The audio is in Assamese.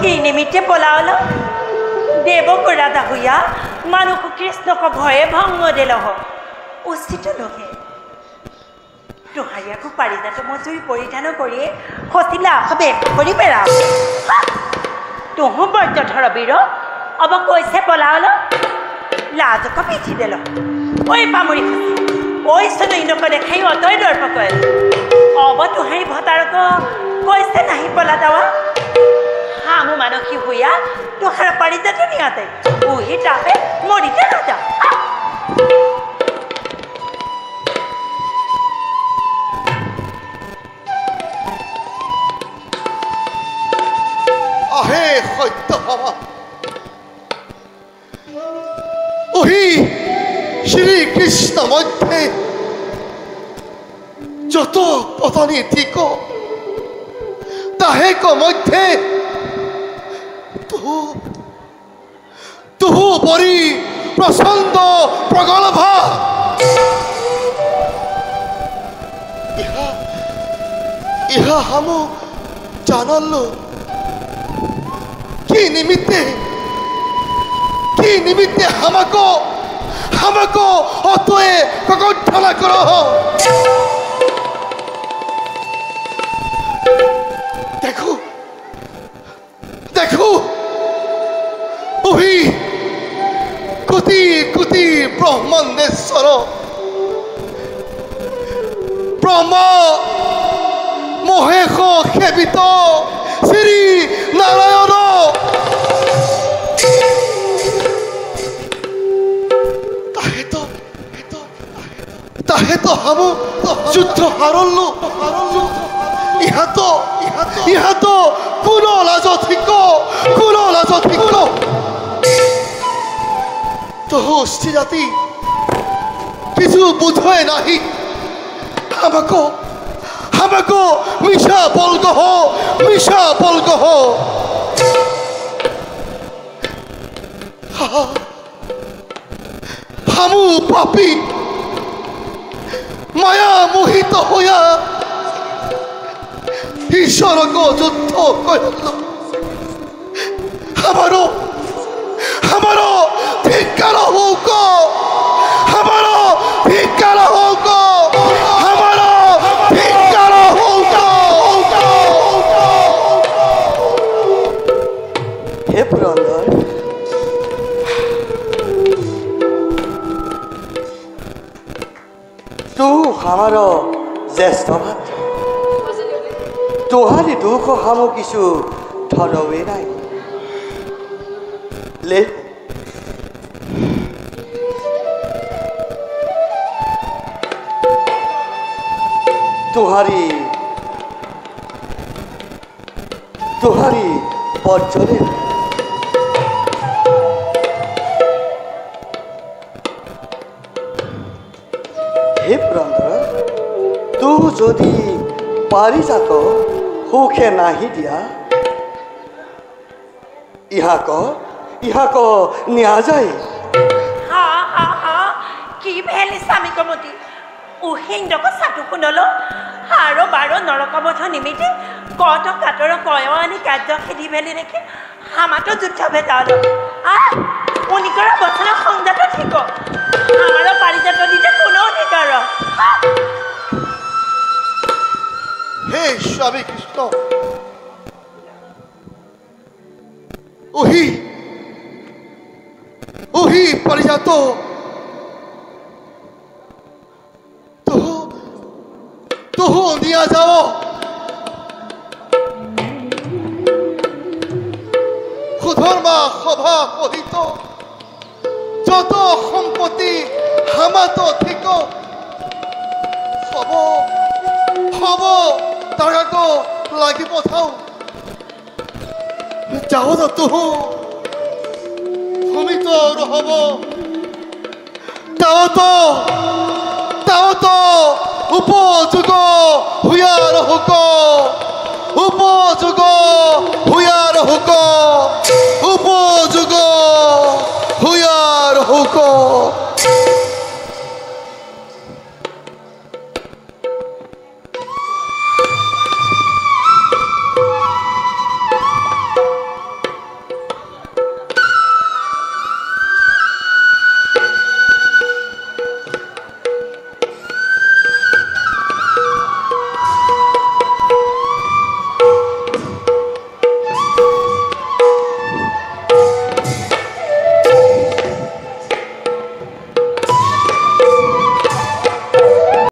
কি নিমিত্তে পলাওলো দেবকোৰা দাহুয়া মানুষ কৃষ্ণক ভয়ে ভঙ্গ দিল উচিত নহে তোহাৰিয়াকো পাৰিজাত মজুৰি পৰিধান কৰিয়ে খচিলা হবে কৰি পেলাও তোহো বৰ্যধৰ বীৰ অব কৈছে পলাওলো লাজক পিঠি দিল ঐ পামৰি ঐ সনৈনক দেখাই অতই দৰ্পকয় অব তোহাৰি ভতাৰক কৈছে নাহি পলা দাৱা হামু মানসী হুয়া তোহাৰ পাৰিজাত নিয়াতে উহি তাপে মৰিতে নাযা আহে সত্যভামা ওহি শ্রীকৃষ্ণ মধ্যে যত পতনী ঠিক তাহেক মধ্যে তুহু বরি প্রচন্ড প্রগল্ভা ইহা হামু জানলো কি নিমিত্তে হামাকো অতয়ে ককণ্ঠনা কর দেখো ওহি কোটি কোটি ব্রহ্মাণ্ডেশ্বর ব্রহ্মা মহেশ সেবিত শ্রী নারায়ণ তাহেতো হামু যুদ্ধ হারল্লু ইহাতো কোনো লাজ থিক তহু স্থিরাতি কিছু বুঝয় নাহি হামাকো মিশা বলগহ হামু পাপি মায়া মোহিত হইয়া ঈশ্বরক যুদ্ধ করিল আমারো ধিক্কার হোক আমারো ধিক্কার হোক আমারো ধিক্কার হোক হে পুরন্দর तू हमारो ज्येष्ठ भात तुहारी दुख हमो किछु धनवे नाई ले तुहारी बज्जरे हे पुरंदर तू जदि पारिजात हुखे नाही दिया इहाक निया जाए কি ভেলি স্বামী কমতি উহিন্দক সাটু শুনলো হাৰো বাৰো নৰকবধ নিমিত্তে কত কাতৰ কয় আনি কাৰ্য খেদি ভেলি দেখি হামাতো যুদ্ধ ভেটালো উনিকৰ বচন সংজাত ঠিক আমার পারিজাত দিতে কোনো অধিকার হে স্বামী কৃষ্ণ ওহি পারিজাত তুহু নিয়া যাও সুধর্মা সভা সহিত যত সম্পত্তি হামাত ঠিক হব তাক লাগি পঠাও যাও তো তুহু ভূমিত রহব তাও তো উপযোগ হুয়ার হুক উপযোগ হুয়ার হুক উপযোগ হুয়ার হুক